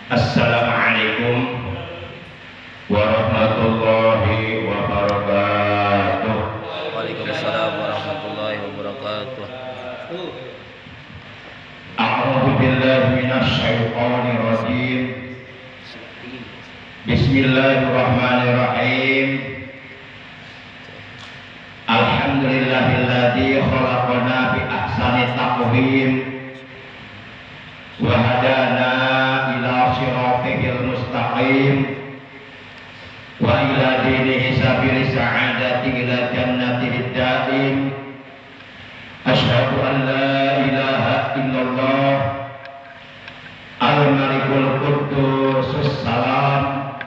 Assalamualaikum warahmatullahi wabarakatuh. Waalaikumsalam warahmatullahi wabarakatuh. A'udzu billahi minasy syaithanir rajim. Bismillahirrahmanirrahim. Alhamdulillahilladzi khalaqana bi ahsani taqwim wa hadana ila siratil mustaqim wa ila dinihi sabili sa'adati ila jannatid daim. Asyhadu an la ilaha illallah al-malikul quddusus salam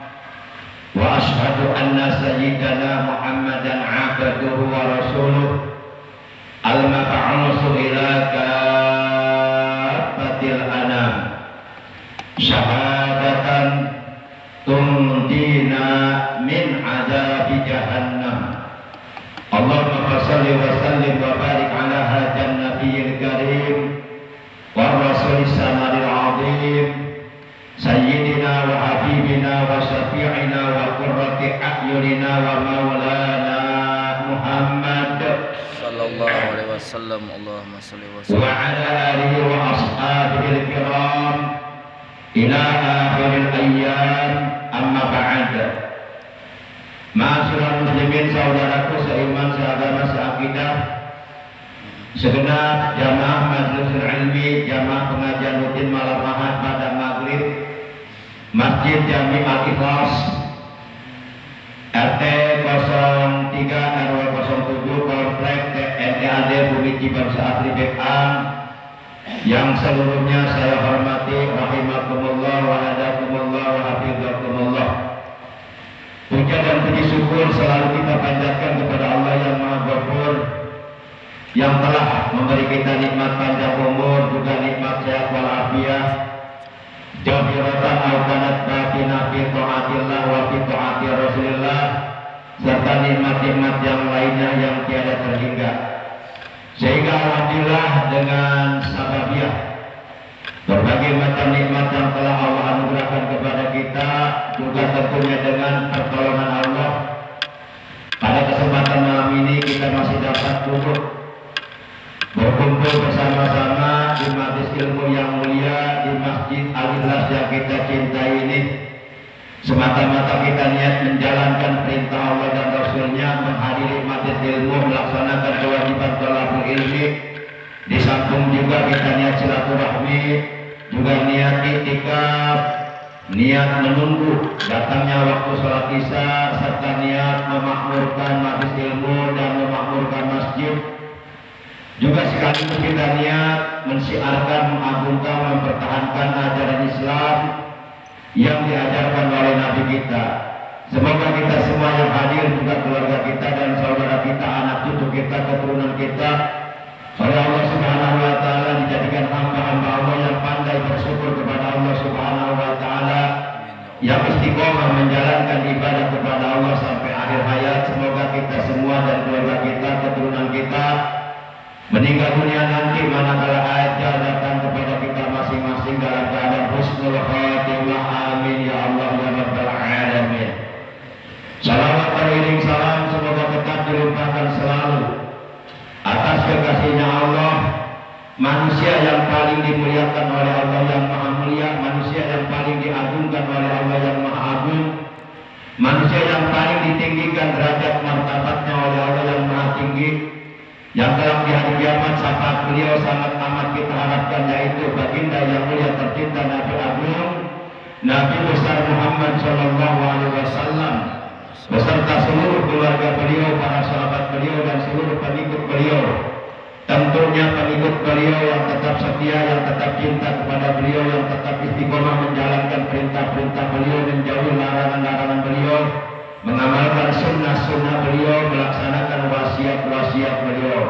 wa asyhadu anna sayyidana Muhammadan abduhu wa rasuluh al-mab'usu ila kafatil anam syahadatan tundina min azabi jahannam. Allahumma shalli wa sallim wa barik ala hadan nabiyil karim wa rasulis samadil azim sayyidina wa habibina wa syafi'ina wa qurrati a'yunina wa maulana Muhammad Sallallahu alaihi wasallam. Allahumma shalli wa wa sallim. ala alihi wa ashabihi kiram ila akhiril ayyam, amma ba'd. Ma'asyiral muslimin, saudaraku seiman, seagama, seakidah, segenap jamaah Majlisul Ilmi, jamaah pengajian rutin malam Ahad pada maghrib Masjid Jami Al-Ikhlas RT 03 RW 07 Komplek NTAD Bumi Cibarusah Asri Bekang, yang seluruhnya saya hormati rahimakumullah wa hadakumullah wa hafizakumullah. Puja dan puji syukur selalu kita panjatkan kepada Allah yang Maha Ghafur, yang telah memberi kita nikmat panjang umur, juga nikmat sehat walafiat, jahiratan al-kanat batina fi ta'atillah wa fi ta'ati Rasulillah, serta nikmat-nikmat yang lainnya yang tiada terhingga. Sehingga alhamdulillah dengan sababiah berbagai macam nikmat yang telah Allah anugerahkan kepada kita, juga tentunya dengan pertolongan Allah, pada kesempatan malam ini kita masih dapat duduk berkumpul bersama-sama di majelis ilmu yang mulia di Masjid Al-Ikhlas yang kita cintai ini, semata-mata kita niat menjalankan perintah Allah dan Rasulnya, menghadiri majelis ilmu, melaksanakan kewajiban thalabul ilmi. Di samping juga kita niat silaturahmi, juga niat iktikaf, niat menunggu datangnya waktu sholat isya, serta niat memakmurkan majelis ilmu dan memakmurkan masjid. Juga sekaligus kita niat mensiarkan, mengagungkan, mempertahankan ajaran Islam yang diajarkan oleh Nabi kita. Semoga kita semua yang hadir, juga keluarga kita dan saudara kita, anak cucu kita, keturunan kita, oleh Allah Subhanahu wa Ta'ala dijadikan hamba-hamba Allah yang pandai bersyukur kepada Allah Subhanahu wa Ta'ala, yang istiqomah menjalankan ibadah kepada Allah sampai akhir hayat. Semoga kita semua dan keluarga kita, keturunan kita meninggal dunia nanti manakala ajal datang kepada kita masing-masing dalam keadaan husnul khatimah. Amin ya Allah ya rabbal alamin. Salawat beriring salam semoga tetap dilimpahkan selalu atas kekasihnya Allah, manusia yang paling dimuliakan oleh Allah yang maha mulia, manusia yang paling diagungkan oleh Allah yang maha agung, manusia yang paling ditinggikan derajat martabatnya oleh Allah yang maha tinggi, yang kelak di hari kiamat syafaat beliau sangat amat kita harapkan, yaitu baginda yang mulia tercinta Nabi Agung, Nabi besar Muhammad Sallallahu Alaihi Wasallam, beserta seluruh keluarga beliau, para sahabat beliau dan seluruh pengikut beliau. Tentunya pengikut beliau yang tetap setia, yang tetap cinta kepada beliau, yang tetap istiqomah menjalankan perintah-perintah beliau, menjauhi larangan-larangan beliau, mengamalkan sunnah-sunnah beliau, melaksanakan wasiat-wasiat beliau.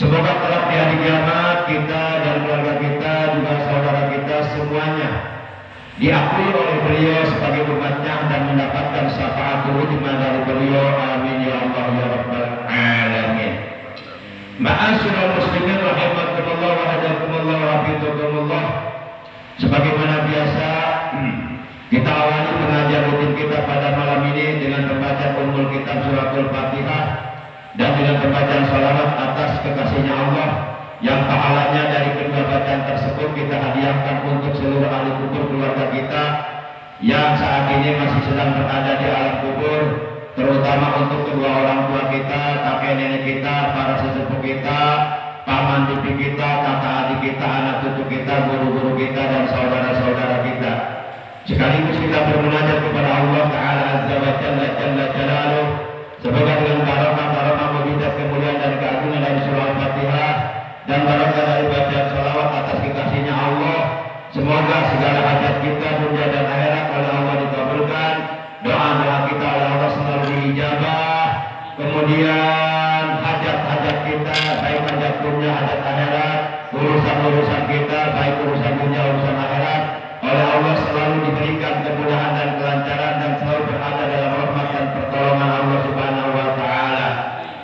Semoga kelak di hari kiamat kita dan keluarga kita, juga saudara kita semuanya diakui oleh beliau sebagai umatnya dan mendapatkan syafaat hikmah dari beliau. Amin ya Allah ya rabbal alamin. Ma'asyiral muslimin rahimakumullah wa hadakumullah wa hafizakumullah. Sebagaimana biasa, kita awali pengajian rutin kita pada malam ini dengan pembacaan Ummul Kitab Suratul Fatihah dan dengan pembacaan salawat atas kekasihnya Allah yang pahalanya dari kedua bacaan tersebut kita hadiahkan untuk seluruh ahli kubur keluarga kita yang saat ini masih sedang berada di alam kubur, terutama untuk kedua orang tua kita, kakek nenek kita, para sesepuh kita, paman bibi kita, kakak adik kita, anak cucu kita, guru-guru kita, dan saudara-saudara kita. Sekaligus kita bermunajat kepada Allah Ta'ala Azza wa Jalla Jalla Jalaluh, semoga dengan barokah mujizat kemuliaan dan keagungan dari surah Al-Fatihah dan barokah dari bacaan salawat atas kekasihnya Allah, semoga segala hajat kita dunia dan akhirat oleh Allah dikabulkan, doa-doa kita oleh Allah selalu diijabah, kemudian hajat-hajat kita baik hajat dunia, hajat akhirat, urusan-urusan kita baik urusan dunia, urusan akhirat oleh Allah selalu diberikan kemudahan dan kelancaran dan selalu berada dalam rahmat dan pertolongan Allah Subhanahu wa Ta'ala.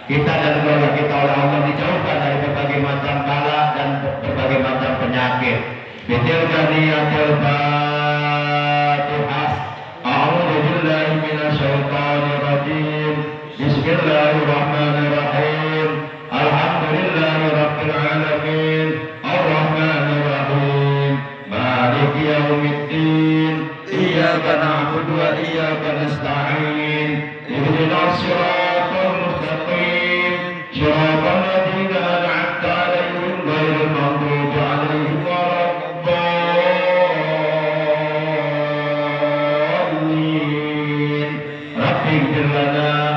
Kita dan keluarga kita oleh Allah dijauhkan dari berbagai macam bala dan berbagai macam penyakit. Bitilka niyatil Fatihah. A'udzu billahi minasyaitonir rajim. Bismillahirrahmanirrahim. Alhamdulillahi rabbil alamin. Arrahmanir rahim. Maliki yaumiddin. Iyyaka na'budu wa iyyaka nasta'in. Ihdinas siratal mustaqim. Shiratal ladzina an'amta 'alaihim ghairil maghdubi 'alaihim waladdallin. Rabbighfir lana.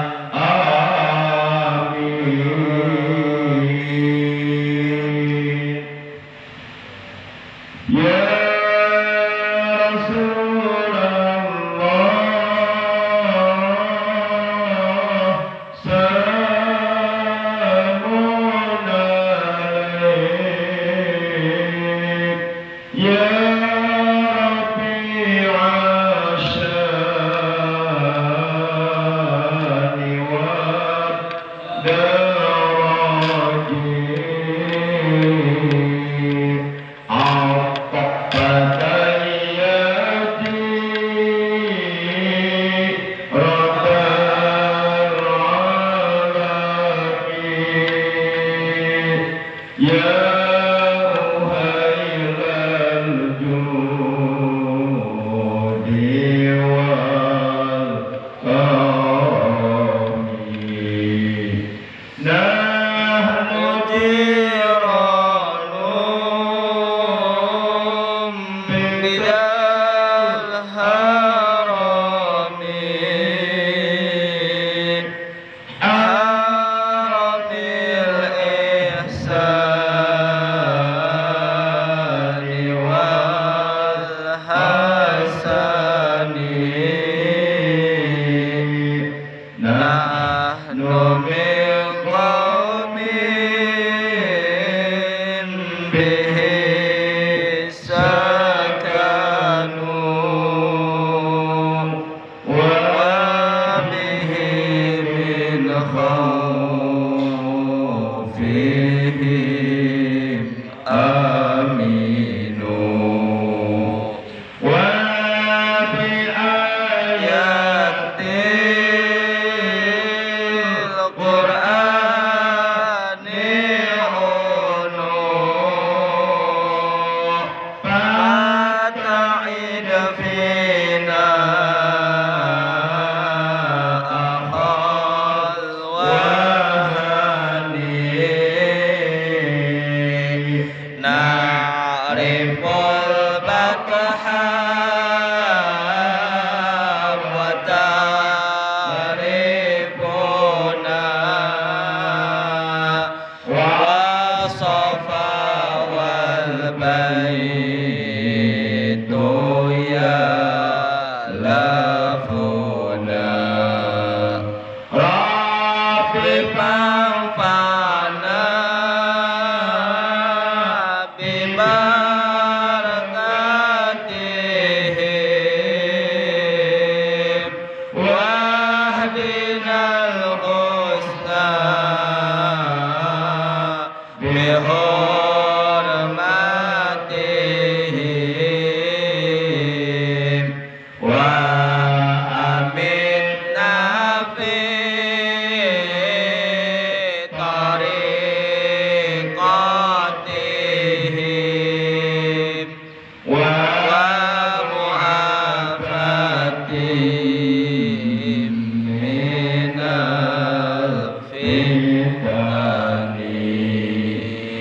بحرمته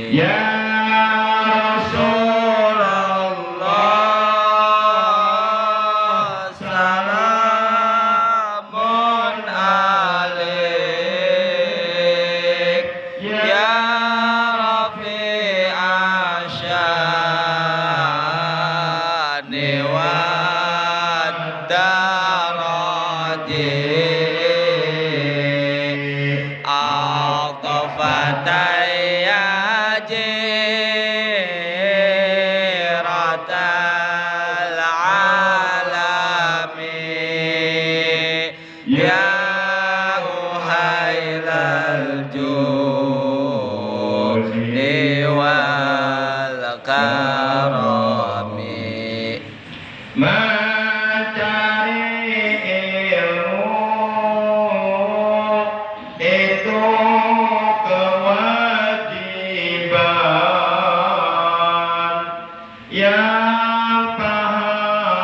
Ya Rasulullah, salamun alaik ya rafi'a syani wad darati atafatay ya jiratal alami ya uhailal judi wal karami. mencari ilmu itu kewajiban yang pahalanya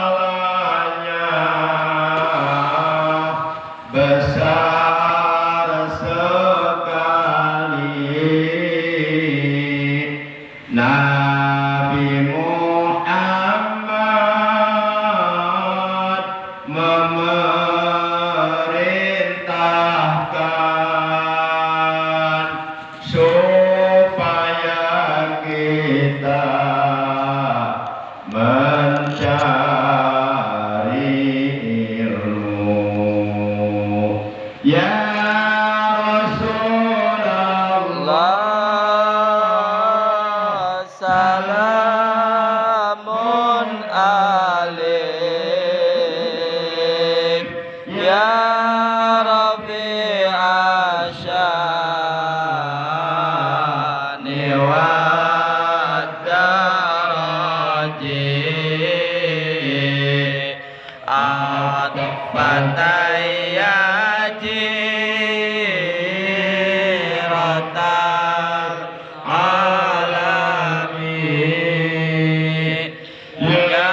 besar sekali. Nabi Muhammad memerintahkan supaya kita mencari ilmu. Ya Rasulullah, Salamun alaik ya rafi'a syani wad darati atfatay ya jiratal alami ya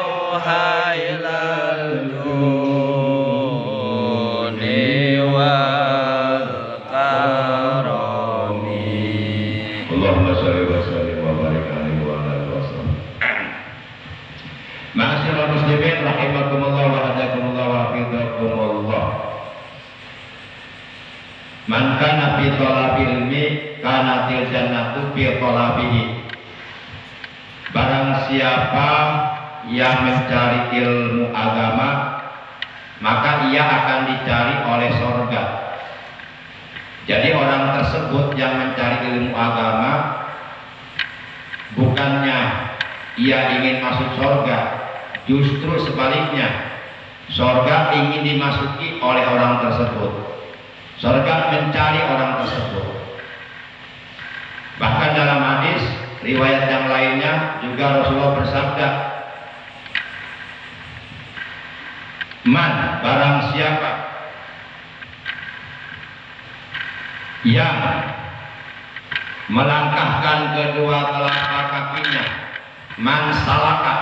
uhailal juni wal karami. Allahumma sholli wa sallim wa barik alaihi wa ala alihi wasallam. Ma'asyiral muslimin rahimakumullah wa hadakumullah wa hafizakumullah. Man kana fi thalabil ilmi kana til jannatu fi thalabihi. Barang siapa yang mencari ilmu agama, maka ia akan dicari oleh surga. Jadi orang tersebut yang mencari ilmu agama, bukannya ia ingin masuk surga, justru sebaliknya, surga ingin dimasuki oleh orang tersebut. Surga mencari orang tersebut. Bahkan dalam hadis riwayat yang lainnya juga Rasulullah bersabda, man, barang siapa yang melangkahkan kedua telapak kakinya, man salaka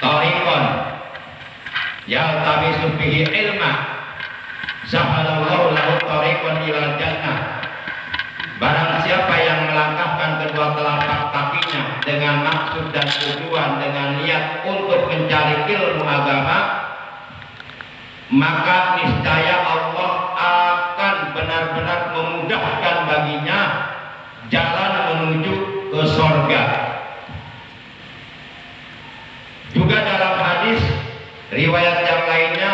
tariqan yaltamisu bihi ilma zahalallahu lahu tariqan ilal jannah. Barang siapa yang melangkahkan kedua telapak kakinya dengan maksud dan tujuan, dengan niat untuk mencari ilmu agama, maka niscaya Allah akan benar-benar memudahkan baginya jalan menuju ke surga. Juga dalam hadis riwayat yang lainnya,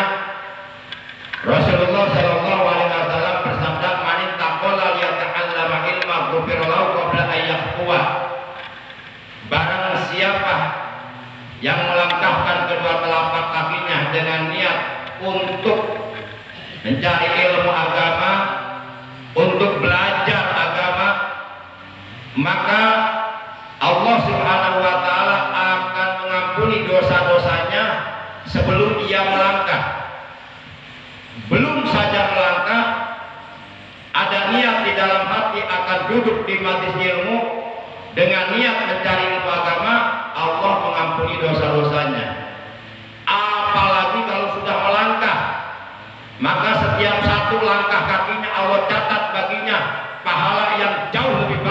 Rasulullah Shallallahu Alaihi Wasallam bersabda, "Man taqalla liyata'allama ilma ghufira lahu qabla an yaqwa." Barang siapa yang melangkahkan kedua telapak kakinya dengan niat untuk mencari ilmu agama, untuk belajar agama, maka Allah Subhanahu wa taala akan mengampuni dosa-dosanya sebelum ia melangkah. Belum saja melangkah, ada niat di dalam hati akan duduk di majelis ilmu dengan niat mencari ilmu agama, Allah mengampuni dosa-dosanya. Apalagi kalau sudah melangkah, maka setiap satu langkah kakinya Allah catat baginya pahala yang jauh lebih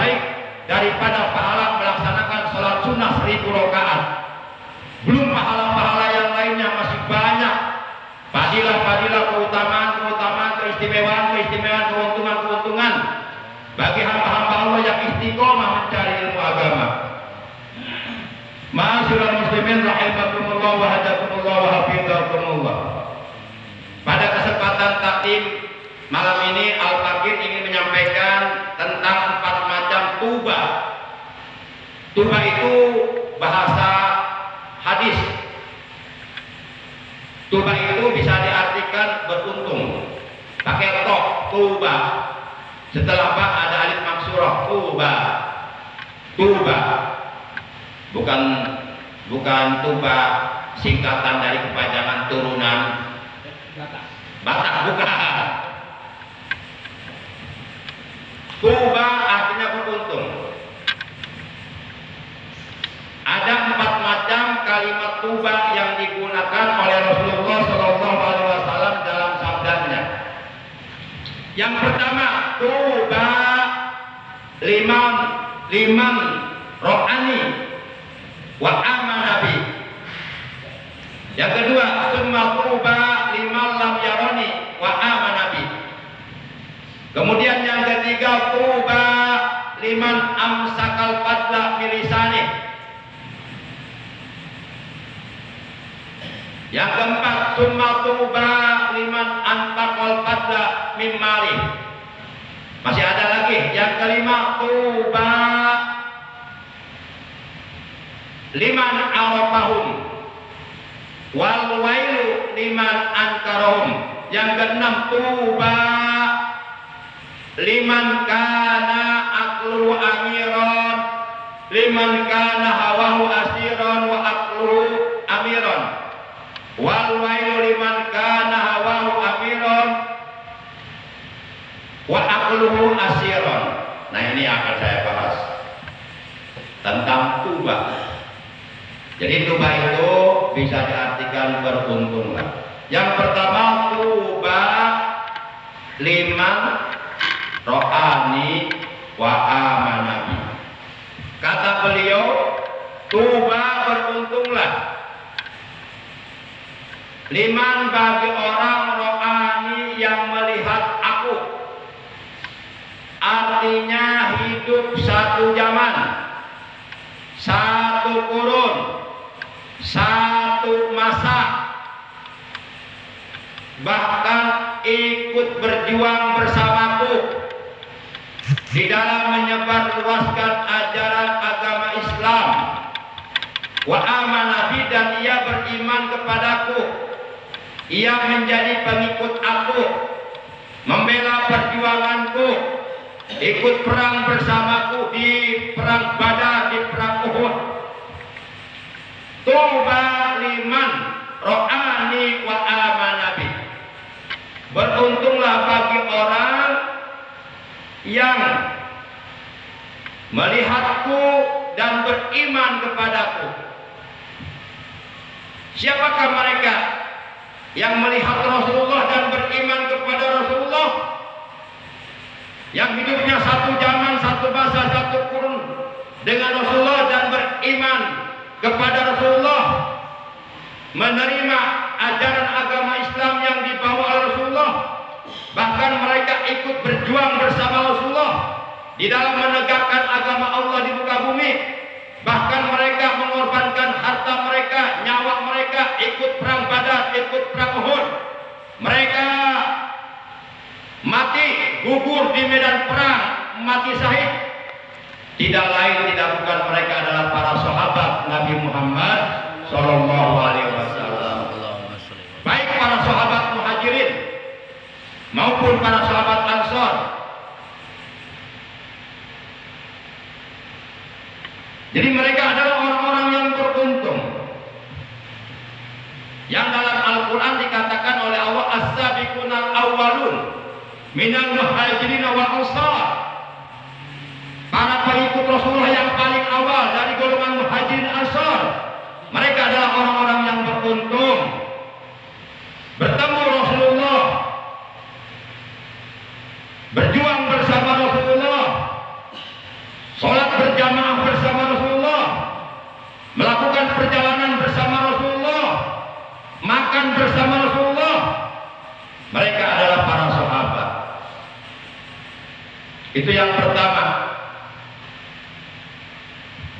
bagi hamba-hamba Allah yang istiqomah mencari ilmu agama. Ma'asyiral muslimin rahimakumullah wa hadakumullah wa hafizakumullah. Pada kesempatan takdim malam ini Al-Fakir ingin menyampaikan tentang 4 macam tuba. Tuba itu bahasa hadis. Tuba itu bisa diartikan beruntung. Pakai tok, tuba. Setelah ba ada alif maksurah, tuba. Tuba. Bukan tuba singkatan dari kepanjangan turunan Batak, bukan. Tuba artinya beruntung. Ada 4 macam kalimat tuba yang digunakan oleh Rasulullah SAW dalam sabdanya. Yang pertama, tuba liman rohani wa amanabi. Yang kedua, summa tuba liman lam yarani wa amanabi. Kemudian yang ketiga, tuba liman amsakal fadla milisani. Yang keempat, summa tuba liman anfaqal fadla mimali. Masih ada lagi. Yang kelima, tuba liman arafahum wal wailu liman ankarahum. Yang keenam, tuba liman kana aqlu amiran liman kana hawahu asiran wa aqlu amiran wal wailu liman kana hawahu amiran wa aqluhu asiran. Nah, ini akan saya bahas tentang tuba. Jadi tuba itu bisa diartikan beruntung lah. Yang pertama, tuba liman rohani wa amanabi. Kata beliau, tuba beruntunglah liman bagi orang rohani yang melihat aku. Artinya hidup satu zaman, satu kurun, satu masa, bahkan ikut berjuang bersamaku di dalam menyebarluaskan ajaran agama Islam. Wa amanabi, dan ia beriman kepadaku, ia menjadi pengikut aku, membela perjuanganku, ikut perang bersamaku di perang Badar, di perang Uhud. Tuba liman rohani wa amanabi. Beruntunglah bagi orang yang melihatku dan beriman kepadaku. Siapakah mereka yang melihat Rasulullah dan beriman kepada Rasulullah? Yang hidupnya satu zaman, satu masa, satu kurun dengan Rasulullah dan beriman kepada Rasulullah, menerima ajaran agama Islam yang dibawa oleh Rasulullah, bahkan mereka ikut berjuang bersama Rasulullah di dalam menegakkan agama Allah di muka bumi, bahkan mereka mengorbankan harta mereka, nyawa mereka, ikut perang Badar, ikut perang Uhud. Mereka mati gugur di medan perang, mati syahid. Tidak lain tidak bukan mereka adalah para sahabat Nabi Muhammad Sallallahu Alaihi Wasallam. Baik para sahabat Muhajirin maupun para sahabat Ansor. Jadi mereka adalah orang-orang yang beruntung, yang dalam Al-Quran dikatakan oleh Allah as-sabiqunal awwalun minal muhajirin wal ansar. Para pengikut Rasulullah yang paling awal dari golongan muhajirin ansar, mereka adalah orang-orang yang beruntung. Bertemu Rasulullah, berjuang bersama Rasulullah, sholat berjamaah bersama Rasulullah, melakukan perjalanan bersama Rasulullah, makan bersama Rasulullah. Mereka adalah para sahabat. Itu yang pertama.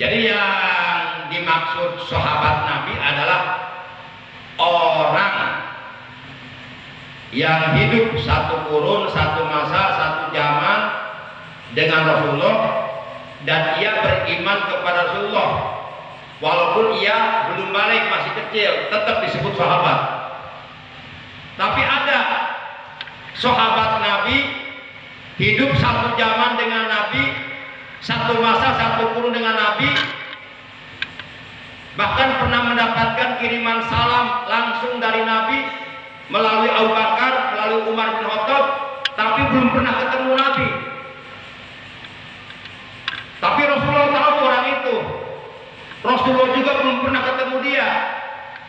Jadi yang dimaksud sahabat Nabi adalah orang yang hidup satu kurun, satu masa, satu zaman dengan Rasulullah dan ia beriman kepada Rasulullah. Walaupun ia belum balik, masih kecil, tetap disebut sahabat. Tapi ada sahabat Nabi hidup satu zaman dengan Nabi, satu masa, satu kurun dengan Nabi, bahkan pernah mendapatkan kiriman salam langsung dari Nabi melalui Abu Bakar, melalui Umar bin Khattab, tapi belum pernah ketemu Nabi. Tapi Rasulullah tahu orang itu. Rasulullah juga belum pernah ketemu dia.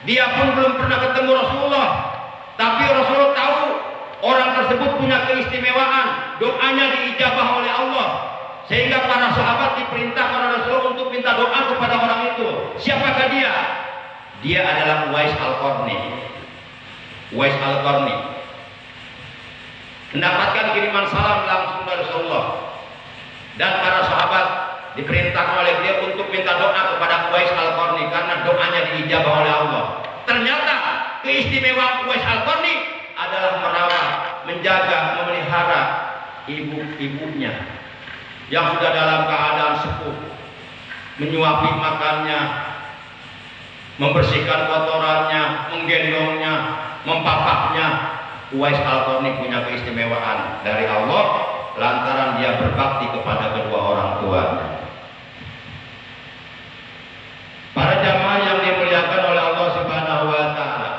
Dia pun belum pernah ketemu Rasulullah. Tapi Rasulullah tahu orang tersebut punya keistimewaan, doanya diijabah oleh Allah. Sehingga para sahabat diperintahkan oleh Rasulullah untuk minta doa kepada orang itu. Siapakah dia? Dia adalah Uwais Al-Qarni. Uwais Al-Qarni mendapatkan kiriman salam langsung dari Rasulullah. Dan para sahabat diperintahkan oleh dia untuk minta doa kepada Uwais Al-Qarni karena doanya diijabah oleh Allah. Ternyata keistimewaan Uwais Al-Qarni adalah merawat, menjaga, memelihara ibu-ibunya yang sudah dalam keadaan sepuh, menyuapi makannya, membersihkan kotorannya, menggendongnya, mempapaknya. Uwais Al-Qarni punya keistimewaan dari Allah lantaran dia berbakti kepada kedua orang tuanya. Para jamaah yang dimuliakan oleh Allah Subhanahu wa taala,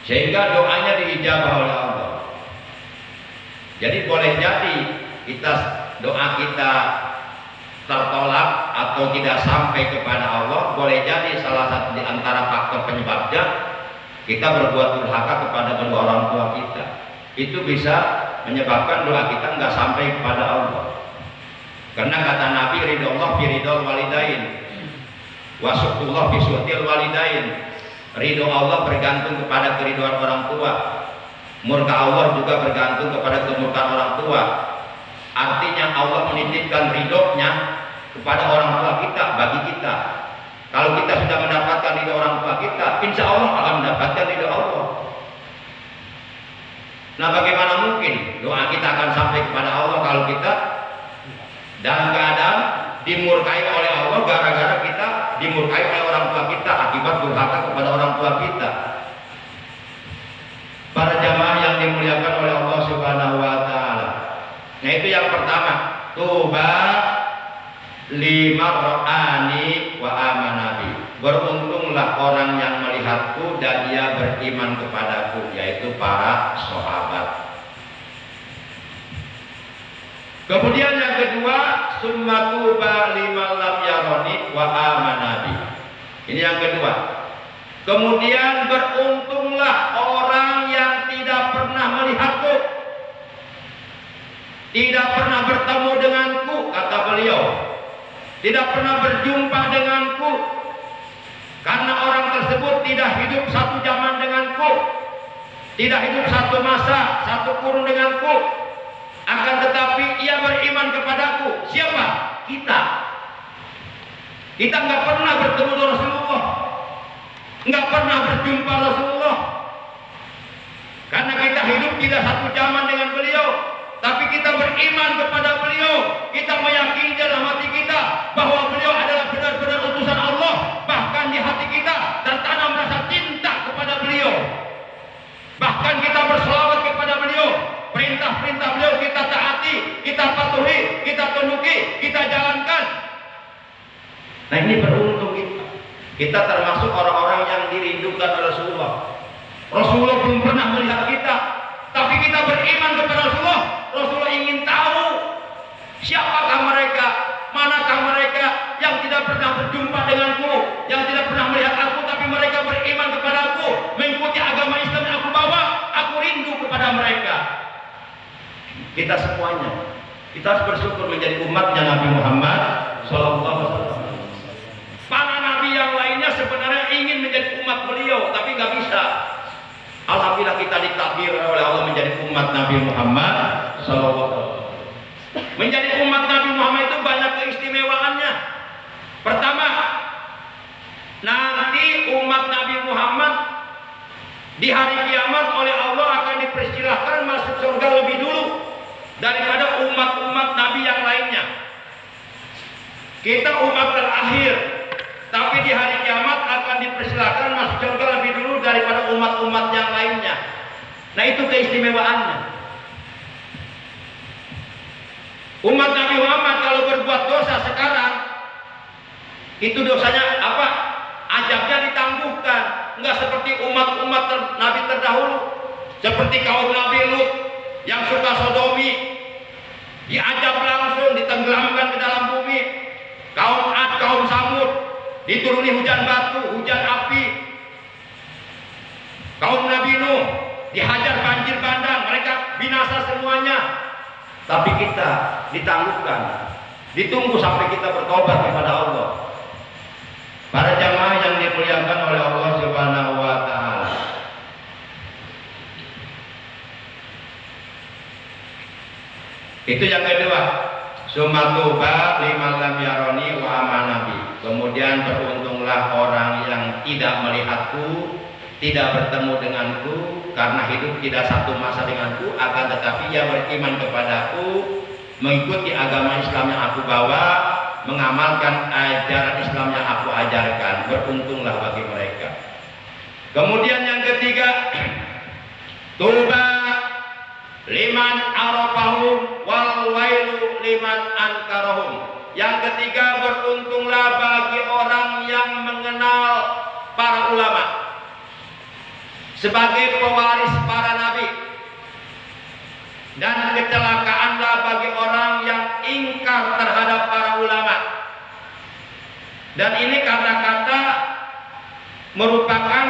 sehingga doanya diijabah oleh Allah. Jadi boleh jadi doa kita tertolak atau tidak sampai kepada Allah, boleh jadi salah satu di antara faktor penyebabnya kita berbuat durhaka kepada kedua orang tua kita. Itu bisa menyebabkan doa kita nggak sampai kepada Allah. Karena kata Nabi, ridho Allah fi ridhol walidain, wa suhtullah fi suhtil walidain. Ridho Allah bergantung kepada keridhoan orang tua, murka Allah juga bergantung kepada kemurkaan orang tua. Artinya Allah menitipkan ridhonya kepada orang tua kita, bagi kita. Kalau kita sudah mendapatkan ridho orang tua kita, insya Allah akan mendapatkan ridho Allah. Nah, bagaimana mungkin doa kita akan sampai kepada Allah kalau kita dalam keadaan dimurkai oleh Allah gara-gara kita dimurkai oleh orang tua kita akibat durhaka kepada orang tua kita. Para jamaah yang dimuliakan oleh Allah Subhanahu wa taala. Nah, itu yang pertama, tuba limar'ani wa amanabi. Beruntunglah orang yang melihatku dan ia beriman kepadaku, yaitu para sahabat. Kemudian yang kedua, summa tuba liman lam yarani wa amanabi. Ini yang kedua. Kemudian beruntunglah orang yang tidak pernah melihatku, tidak pernah bertemu denganku, kata beliau, tidak pernah berjumpa denganku, karena orang tersebut tidak hidup satu zaman denganku, tidak hidup satu masa, satu kurun denganku, akan tetapi ia beriman kepadaku. Siapa? Kita. Kita nggak pernah bertemu dengan Rasulullah, nggak pernah berjumpa Rasulullah, karena kita hidup tidak satu zaman dengan beliau. Tapi kita beriman kepada beliau. Kita meyakini dalam hati kita bahwa beliau adalah benar-benar utusan Allah. Bahkan di hati kita tertanam rasa cinta kepada beliau. Bahkan kita berselawat kepada beliau. Perintah-perintah beliau kita taati, kita patuhi, kita tunduki, kita jalankan. Nah, ini beruntung kita. Kita termasuk orang-orang yang dirindukan oleh Rasulullah. Rasulullah belum pernah melihat kita, tapi kita beriman kepada Rasulullah. Rasulullah ingin tahu siapakah mereka, manakah mereka yang tidak pernah berjumpa denganku, yang tidak pernah melihat aku, tapi mereka beriman kepada aku, mengikuti agama Islam yang aku bawa. Aku rindu kepada mereka. Kita semuanya, kita harus bersyukur menjadi umatnya Nabi Muhammad SAW. Para nabi yang lainnya sebenarnya ingin menjadi umat beliau, tapi nggak bisa. Alhamdulillah kita ditakdir oleh Allah menjadi umat Nabi Muhammad SAW. Menjadi umat Nabi Muhammad itu banyak keistimewaannya. Pertama, nanti umat Nabi Muhammad di hari kiamat oleh Allah akan dipersilahkan masuk surga lebih dulu daripada umat-umat Nabi yang lainnya. Kita umat terakhir, tapi di hari kiamat akan dipersilahkan masuk surga lebih dulu daripada umat-umat yang lainnya. Nah, itu keistimewaannya. Umat Nabi Muhammad kalau berbuat dosa sekarang, itu dosanya apa? Azabnya ditangguhkan. Enggak seperti umat-umat Nabi terdahulu, seperti kaum Nabi Lut yang suka sodomi, diazab langsung, ditenggelamkan ke dalam bumi. Kaum Ad, kaum Samud, dituruni hujan batu, hujan api. Kaum Nabi Nuh dihajar banjir bandang, mereka binasa semuanya. Tapi kita ditangguhkan, ditunggu sampai kita bertobat kepada Allah. Para jamaah yang dimuliakan oleh Allah Subhanahu wa taala. Itu yang kedua. Sumatuba liman lam yaroni wa amanabi. Kemudian beruntunglah orang yang tidak melihatku, tidak bertemu denganku, karena hidup tidak satu masa denganku, akan tetapi ia beriman kepadaku, mengikuti agama Islam yang aku bawa, mengamalkan ajaran Islam yang aku ajarkan. Beruntunglah bagi mereka. Kemudian yang ketiga, tuba liman arafahum wal wailu liman ankarahum. Yang ketiga, beruntunglah bagi orang yang mengenal para ulama sebagai pewaris para nabi, dan kecelakaanlah bagi orang yang ingkar terhadap para ulama. Dan ini kata-kata merupakan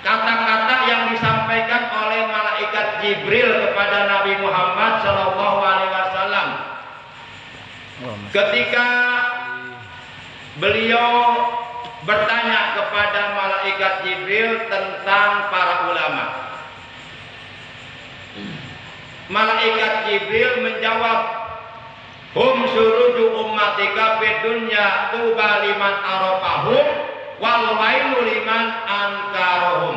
kata-kata yang disampaikan oleh malaikat Jibril kepada Nabi Muhammad SAW ketika beliau bertanya kepada malaikat Jibril tentang para ulama. Malaikat Jibril menjawab, hum suruju ummatika fid dunya tuba liman arafahum wal wailu liman ankarahum.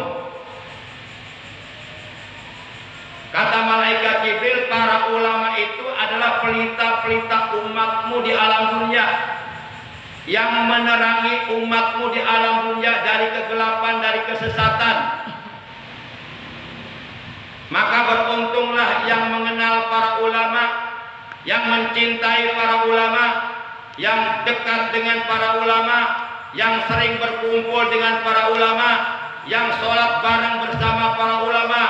Kata malaikat Jibril, para ulama itu adalah pelita-pelita umatmu di alam dunia, yang menerangi umatmu di alam dunia dari kegelapan, dari kesesatan. Maka beruntunglah yang mengenal para ulama, yang mencintai para ulama, yang dekat dengan para ulama, yang sering berkumpul dengan para ulama, yang sholat bareng bersama para ulama,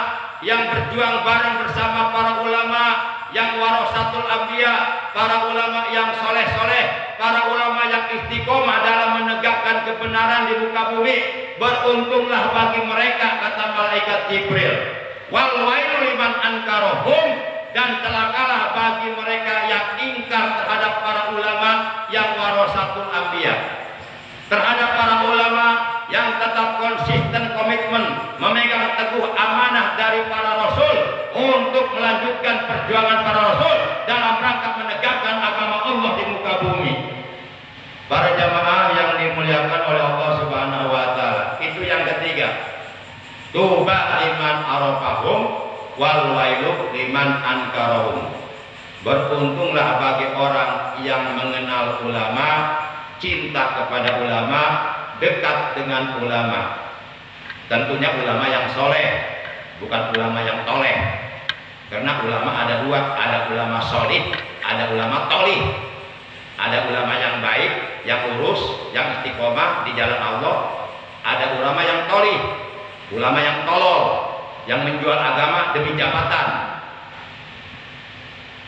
yang berjuang bareng bersama para ulama, yang warasatul anbiya, para ulama yang soleh-soleh, para ulama yang istiqomah dalam menegakkan kebenaran di muka bumi. Beruntunglah bagi mereka, kata malaikat Jibril. Wal wailu liman ankarahum, dan celakalah bagi mereka yang ingkar terhadap para ulama yang warasatul anbiya. Terhadap para ulama yang tetap konsisten komitmen memegang teguh amanah dari para rasul untuk melanjutkan perjuangan para rasul dalam rangka menegakkan agama Allah di muka bumi. Para jamaah yang dimuliakan oleh Allah Subhanahu wa taala, itu yang ketiga. Tuba liman arafahum wal wailu liman ankarahum. Beruntunglah bagi orang yang mengenal ulama, cinta kepada ulama, dekat dengan ulama. Tentunya ulama yang soleh, bukan ulama yang toleh. Karena ulama ada dua, ada ulama solih, ada ulama tolih. Ada ulama yang baik, yang lurus, yang istiqomah di jalan Allah. Ada ulama yang tolih, ulama yang tolol, yang menjual agama demi jabatan.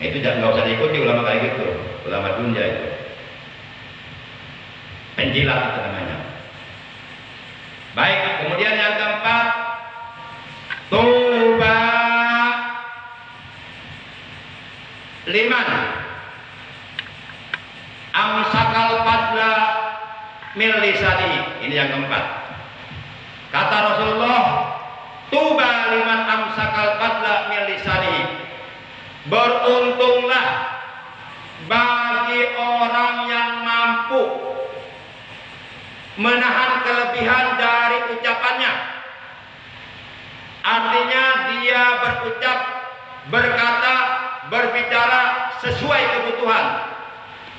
Itu jangan, nggak usah diikuti ulama kayak gitu, ulama dunia itu. Penjilat itu namanya. Baik, kemudian yang keempat, tuba liman amsakal fadla min lisani. Ini yang keempat. Kata Rasulullah, tuba liman amsakal fadla min lisani. Beruntunglah bagi orang yang mampu menahan kelebihan dari ucapannya. Artinya dia berucap, berkata, berbicara sesuai kebutuhan.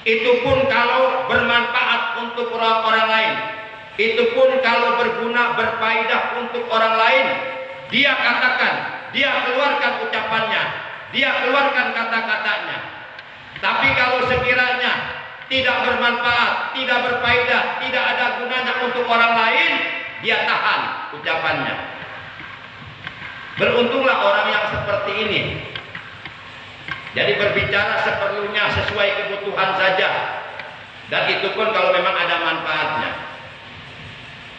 Itu pun kalau bermanfaat untuk orang lain. Itu pun kalau berguna, berfaedah untuk orang lain. Dia katakan, dia keluarkan ucapannya, dia keluarkan kata-katanya. Tapi kalau sekiranya tidak bermanfaat, tidak berfaedah, tidak ada gunanya untuk orang lain, dia tahan ucapannya. Beruntunglah orang yang seperti ini. Jadi berbicara seperlunya, sesuai kebutuhan saja. Dan itu pun kalau memang ada manfaatnya.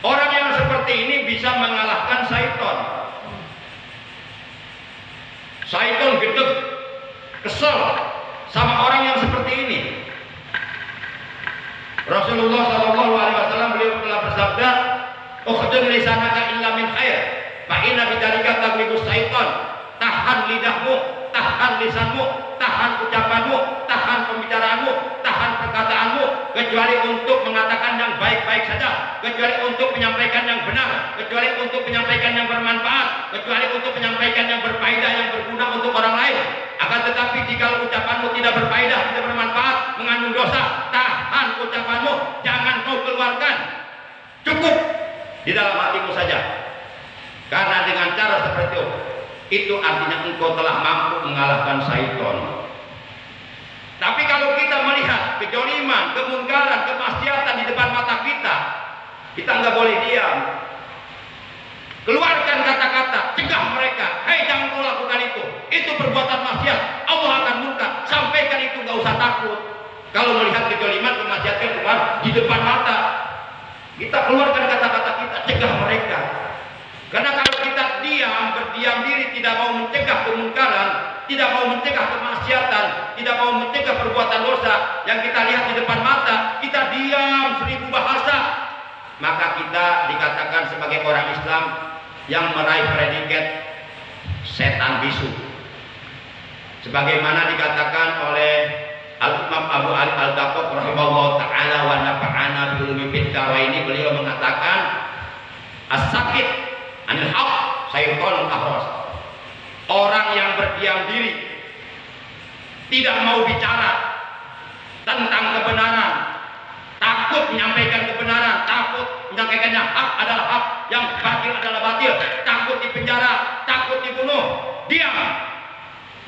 Orang yang seperti ini bisa mengalahkan syaitan. Syaitan gedeg, kesel sama orang yang seperti ini. Rasulullah SAW beliau telah bersabda, "Ukhdud lisanaka illa min khair, fa inna bidzalika taghlibu syaitan." Tahan lidahmu, tahan lisanmu, tahan ucapanmu, tahan pembicaraanmu, tahan perkataanmu, kecuali untuk mengatakan yang baik-baik saja, kecuali untuk menyampaikan yang benar, kecuali untuk menyampaikan yang bermanfaat, kecuali untuk menyampaikan yang berfaedah, yang berguna untuk orang lain. Akan tetapi jika ucapanmu tidak berfaedah, tidak bermanfaat, mengandung dosa, tahan ucapanmu, jangan kau keluarkan. Cukup di dalam hatimu saja. Karena dengan cara seperti itu artinya engkau telah mampu mengalahkan syaitan. Tapi kalau kita melihat kejoliman, kemungkaran, kemaksiatan di depan mata kita, kita nggak boleh diam. Keluarkan kata-kata, cegah mereka. Hei, jangan kau lakukan itu. Itu perbuatan maksiat. Allah akan murka. Sampaikan itu, nggak usah takut. Kalau melihat kejoliman, kemaksiatan keluar di depan mata, kita keluarkan kata-kata kita, cegah mereka. Karena kalau kita berdiam diri, tidak mau mencegah kemungkaran, tidak mau mencegah kemaksiatan, tidak mau mencegah perbuatan dosa yang kita lihat di depan mata, kita diam 1000 bahasa, maka kita dikatakan sebagai orang Islam yang meraih predikat setan bisu. Sebagaimana dikatakan oleh Al-Imam Abu Ali Al-Daqqaq rahimahullah ta'ala wa nafa'ana bi ulumi fid ini, beliau mengatakan as-sakit anil haq syaitanul ahras. Orang yang berdiam diri, tidak mau bicara tentang kebenaran, takut menyampaikan kebenaran, takut menyampaikan yang hak adalah hak, yang batil adalah batil, takut dipenjara, takut dibunuh, diam.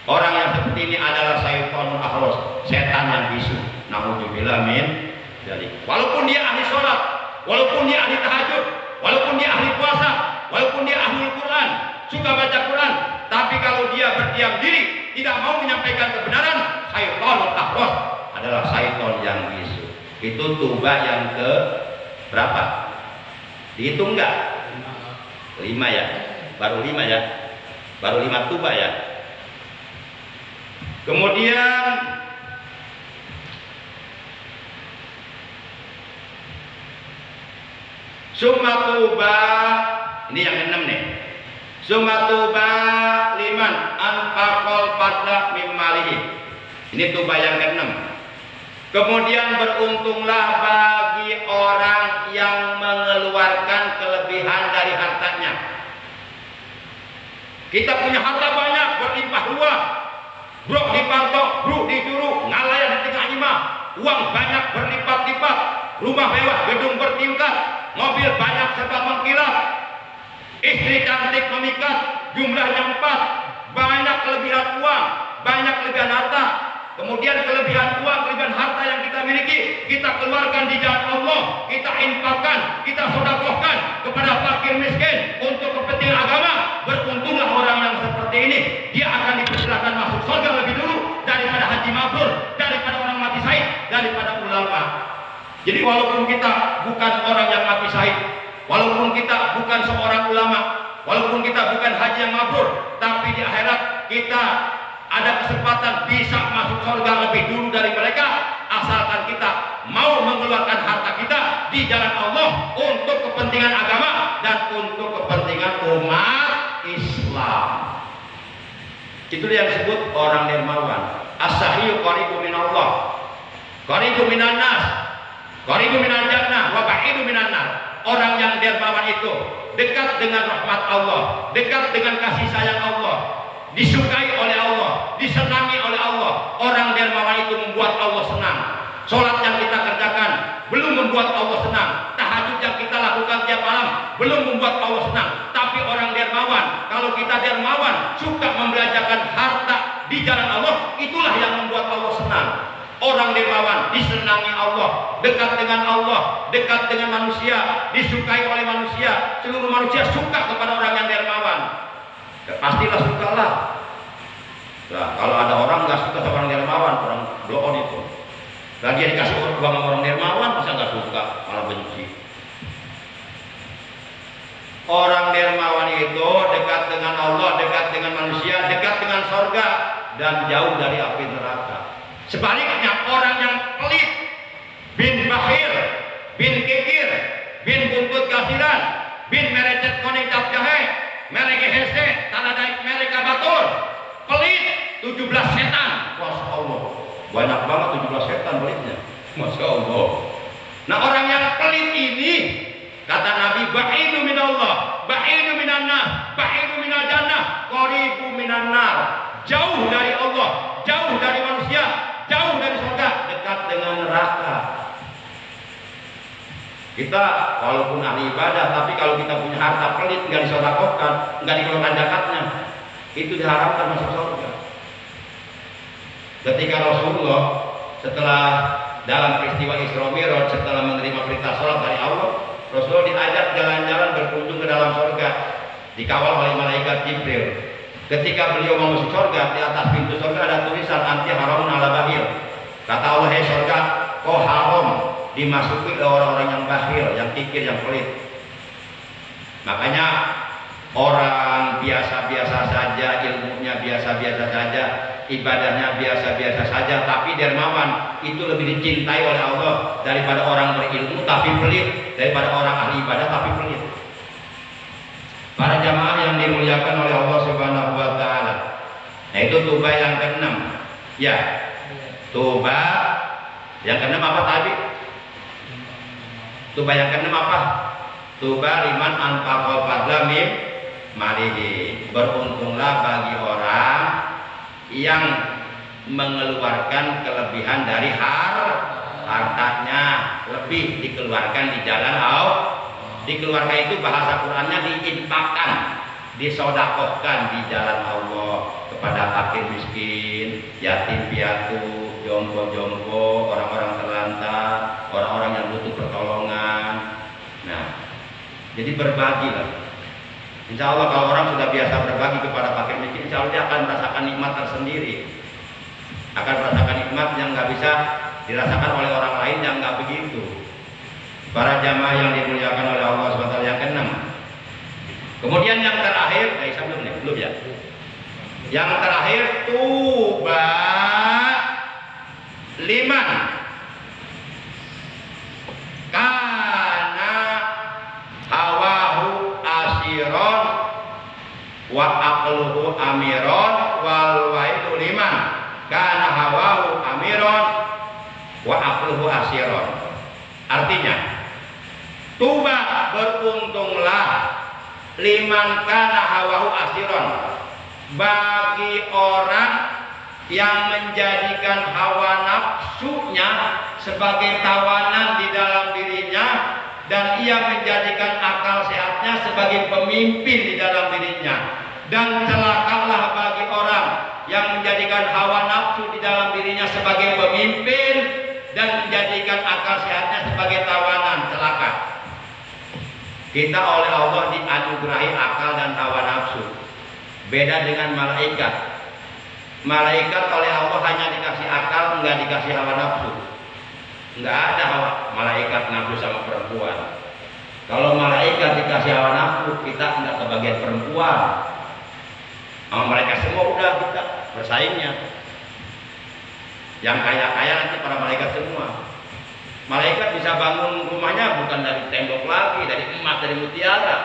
Orang yang seperti ini adalah syaitanul ahras, setan yang bisu. Naudzubillah min dzalik. Walaupun dia ahli sholat, walaupun dia ahli tahajud, walaupun dia ahli puasa, walaupun dia ahli Quran, suka baca Quran, tapi kalau dia berdiam diri, tidak mau menyampaikan kebenaran, syaitanul ahras adalah syaitan yang bisu. Itu tuba yang ke berapa? Dihitung enggak? 5 ya? Baru 5 ya? Baru 5 tuba ya? Kemudian summa tuba, ini yang ke-6 nih. Summa tuba liman anfaqal fadla mim malihi. Ini tuba yang ke-6. Kemudian beruntunglah bagi orang yang mengeluarkan kelebihan dari hartanya. Kita punya harta banyak, berlimpah ruah, brok dipantok, brok dijuru, ngalayan di tengah imah, uang banyak berlipat-lipat, rumah mewah, gedung bertingkat, mobil banyak serba mengkilat, istri cantik memikat, jumlahnya 4, banyak kelebihan uang, banyak kelebihan harta. Kemudian kelebihan uang, kelebihan harta yang kita miliki, kita keluarkan di jalan Allah, kita infakkan, kita sedekahkan kepada fakir miskin untuk kepentingan agama. Beruntunglah orang yang seperti ini, dia akan dipersilakan masuk surga lebih dulu daripada haji mabrur, daripada orang mati syahid, daripada ulama. Jadi walaupun kita bukan orang yang mati syahid, walaupun kita bukan seorang ulama, walaupun kita bukan haji yang mabrur, tapi di akhirat kita ada kesempatan bisa masuk surga lebih dulu dari mereka, asalkan kita mau mengeluarkan harta kita di jalan Allah untuk kepentingan agama dan untuk kepentingan umat Islam. Itu yang disebut orang dermawan. As-sahih qaribu minallah, qaribu minan nas, qaribu minal jannah, wa ba'idu minan nar. Orang yang dermawan itu dekat dengan rahmat Allah, dekat dengan kasih sayang Allah, disukai oleh Allah, disenangi oleh Allah. Orang dermawan itu membuat Allah senang. Sholat yang kita kerjakan belum membuat Allah senang. Tahajud yang kita lakukan tiap malam belum membuat Allah senang. Tapi orang dermawan, kalau kita dermawan, suka membelanjakan harta di jalan Allah, itulah yang membuat Allah senang. Orang dermawan disenangi Allah, dekat dengan Allah, dekat dengan manusia, disukai oleh manusia. Seluruh manusia suka kepada orang yang dermawan. Ya, pastilah sukalah. Nah, kalau ada orang nggak suka sama orang dermawan, orang doon itu. Lagi yang dikasih uang sama orang dermawan, masa nggak suka, malah benci. Orang dermawan itu dekat dengan Allah, dekat dengan manusia, dekat dengan sorga, dan jauh dari api neraka. Sebaliknya orang yang pelit, bin bakhil, bin kikir, bin buntut kasiran, bin merecet koning cap jahe, mereke hese, tanah daik mereka batur, pelit, 17 setan. Masya Allah, banyak banget 17 setan pelitnya. Masya Allah. Nah, orang yang pelit ini, kata Nabi, ba'idu minallah, ba'idu minan nas, ba'idu minal jannah, qaribu minan nar. Jauh dari Allah, jauh dari manusia, jauh dari surga, dekat dengan neraka. Kita walaupun ahli ibadah, tapi kalau kita punya harta pelit, nggak disedekahkan, nggak dikeluarkan zakatnya, itu diharamkan masuk surga. Ketika Rasulullah setelah dalam peristiwa Isra Mi'raj, setelah menerima perintah sholat dari Allah, Rasulullah diajak jalan-jalan berkunjung ke dalam surga, dikawal oleh malaikat Jibril. Ketika beliau mau masuk surga, di atas pintu surga ada tulisan anti haramun ala bakhil. Kata Allah, hei surga, kau haram dimasuki oleh orang-orang yang bakhil, yang kikir, yang pelit. Makanya orang biasa-biasa saja, ilmunya biasa-biasa saja, ibadahnya biasa-biasa saja, tapi dermawan, itu lebih dicintai oleh Allah daripada orang berilmu tapi pelit, daripada orang ahli ibadah tapi pelit. Para jamaah yang dimuliakan oleh Allah Subhanahu wa taala. Nah, itu tuba yang ke-6. Ya. Tuba yang ke-6 apa tadi? Tuba yang ke-6 apa? Tuba liman anfaqal fadla min malihi. Beruntunglah bagi orang yang mengeluarkan kelebihan dari hartanya, lebih dikeluarkan di jalan Allah. Dikeluarkan itu bahasa Qur'annya diinfakkan, disodakohkan di jalan Allah kepada fakir miskin, yatim piatu, jompo-jompo, orang-orang terlantar, orang-orang yang butuh pertolongan. Nah, jadi berbagilah. Insya Allah kalau orang sudah biasa berbagi kepada fakir miskin, insya Allah dia akan merasakan nikmat tersendiri, akan merasakan nikmat yang nggak bisa dirasakan oleh orang lain yang nggak begitu. Para jamaah yang dimuliakan oleh Allah SWT yang ke-6. Kemudian yang terakhir, belum ya? Yang terakhir, tuba liman kana hawahu asiron wa aqluhu amiron wal waidu liman kana hawahu amiron wa aqluhu asiron. Artinya, tuba beruntunglah liman kana hawahu asiron, bagi orang yang menjadikan hawa nafsunya sebagai tawanan di dalam dirinya, dan ia menjadikan akal sehatnya sebagai pemimpin di dalam dirinya. Dan celakalah bagi orang yang menjadikan hawa nafsu di dalam dirinya sebagai pemimpin dan menjadikan akal sehatnya sebagai tawanan. Celaka. Kita oleh Allah dianugerahi akal dan hawa nafsu. Beda dengan malaikat. Malaikat oleh Allah hanya dikasih akal, enggak dikasih hawa nafsu. Enggak ada malaikat nafsu sama perempuan. Kalau malaikat dikasih hawa nafsu, kita enggak kebagian perempuan. Sama malaikat semua udah kita bersaingnya. Yang kaya-kaya nanti para malaikat semua. Malaikat bisa bangun rumahnya bukan dari tembok lagi, dari emas, dari mutiara.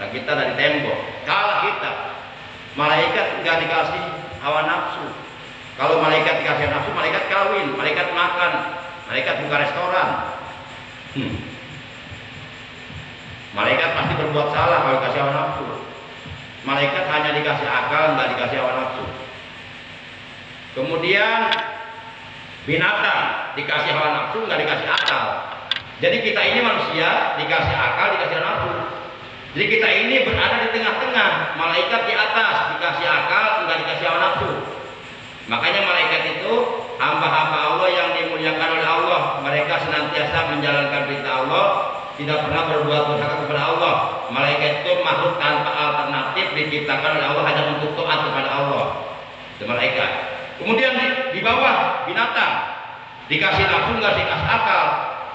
Nah, kita dari tembok. Kalah kita. Malaikat enggak dikasih hawa nafsu. Kalau malaikat dikasih nafsu, malaikat kawin, malaikat makan, malaikat buka restoran. Malaikat pasti berbuat salah kalau dikasih hawa nafsu. Malaikat hanya dikasih akal, nggak dikasih hawa nafsu. Kemudian binatang dikasih hawa nafsu, nggak dikasih akal. Jadi kita ini manusia dikasih akal, dikasih hawa nafsu. Jadi kita ini berada di tengah-tengah. Malaikat di atas dikasih akal, nggak dikasih hawa nafsu. Makanya malaikat itu hamba-hamba Allah yang dimuliakan oleh Allah. Mereka senantiasa menjalankan perintah Allah, tidak pernah berbuat durhaka kepada Allah. Malaikat itu makhluk tanpa alternatif, diciptakan oleh Allah hanya untuk taat kepada Allah. Itu malaikat. Kemudian di bawah binatang dikasih nafsu, nggak dikasih akal.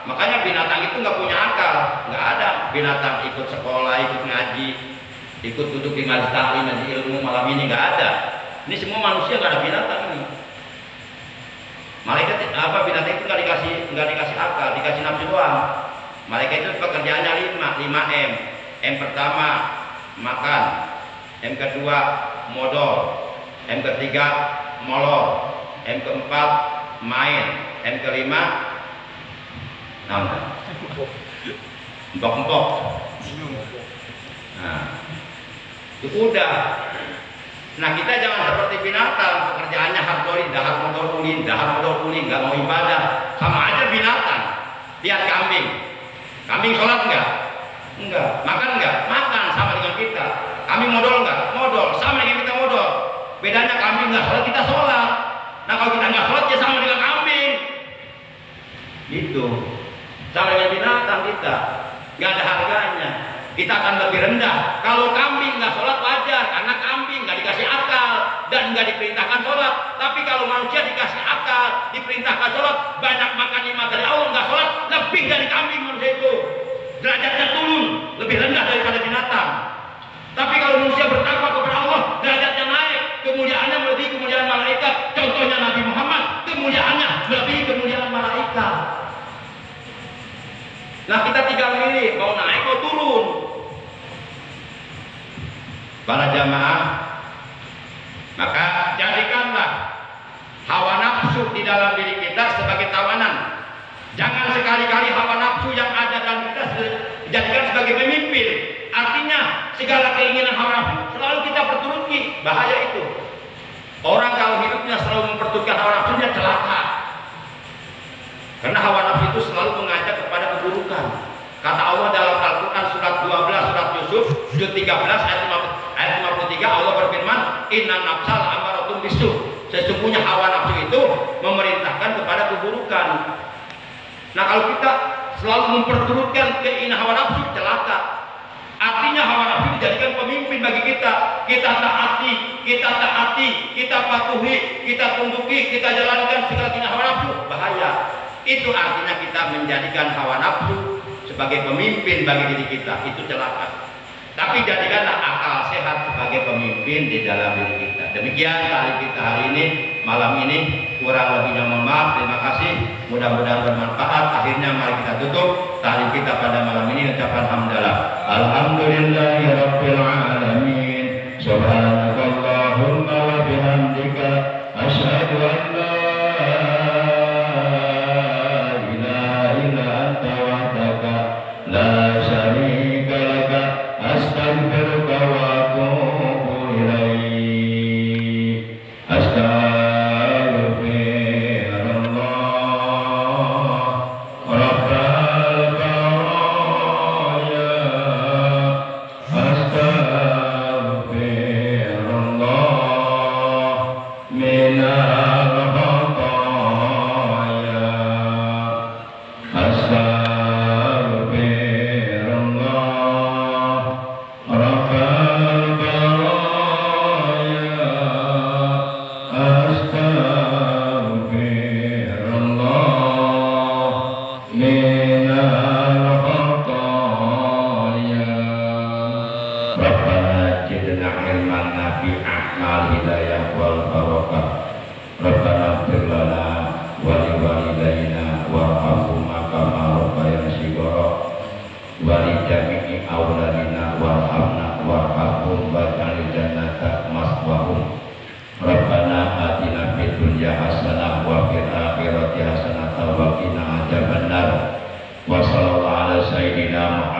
Makanya binatang itu nggak punya akal, nggak ada. Binatang ikut sekolah, ikut ngaji, ikut duduk di majelis taklim, majelis ilmu malam ini nggak ada. Ini semua manusia, nggak ada binatang ini. Malaikat binatang itu nggak dikasih akal, dikasih nafsu doang. Malaikat itu pekerjaannya 5M. M pertama makan, M kedua modal, M ketiga molor, M keempat main, M kelima empok-empok. Nah, itu udah. Nah, kita jangan seperti binatang, pekerjaannya hardolin, dahar modal ulin, nggak mau ibadah, sama aja binatang. Lihat kambing, kambing sholat nggak? Enggak. Makan nggak? Makan, sama dengan kita. Kambing modal nggak? Modal, sama dengan kita modal. Bedanya kambing nggak sholat, kita sholat. Nah, kalau kita nggak sholat ya sama dengan kambing. Gitu. Sama dengan binatang kita, nggak ada harganya. Kita akan lebih rendah. Kalau kambing nggak sholat wajar, karena kambing nggak dikasih akal dan nggak diperintahkan sholat. Tapi kalau manusia dikasih akal, diperintahkan sholat, banyak makan nikmat dari Allah, nggak sholat, lebih dari kambing manusia itu. Derajatnya turun, lebih rendah daripada binatang. Tapi kalau manusia bertakwa kepada Allah, derajatnya naik, kemuliaannya melebihi kemuliaan malaikat. Contohnya Nabi Muhammad, kemuliaannya melebihi kemuliaan malaikat. Nah, kita tinggal milih mau naik mau turun. Para jamaah, maka jadikanlah hawa nafsu di dalam diri kita sebagai tawanan. Jangan sekali-kali hawa nafsu yang ada dalam kita dijadikan sebagai pemimpin. Artinya segala keinginan hawa nafsu selalu kita perturuti. Bahaya itu. Orang kalau hidupnya selalu memperturutkan hawa nafsunya celaka. Karena hawa nafsu itu selalu mengajak kepada keburukan. Kata Allah dalam Al-Quran surat 12 surat Yusuf juz 13 ayat 53, Allah berfirman, "Inna nafsal amaratun bisu." Sesungguhnya hawa nafsu itu memerintahkan kepada keburukan. Nah, kalau kita selalu memperturutkan keinginan hawa nafsu, celaka. Artinya hawa nafsu dijadikan pemimpin bagi kita. Kita taati, kita patuhi, kita tunduki, kita jalankan segala keinginan hawa nafsu. Bahaya. Itu artinya kita menjadikan hawa nafsu sebagai pemimpin bagi diri kita. Itu celaka. Tapi jadikanlah akal sehat sebagai pemimpin di dalam diri kita. Demikian tali kita hari ini, malam ini. Kurang lebihnya mohon maaf. Terima kasih. Mudah-mudahan bermanfaat. Akhirnya mari kita tutup tali kita pada malam ini. Ucapan hamdalah. Alhamdulillahirabbil alamin. Subhanakallahumma wa bihamdika asyhadu an la ilaha illa anta wahdaka la syarika laka astaghfiruka wa atubu ilaik. Astaghfirullah min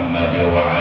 محمد وعلى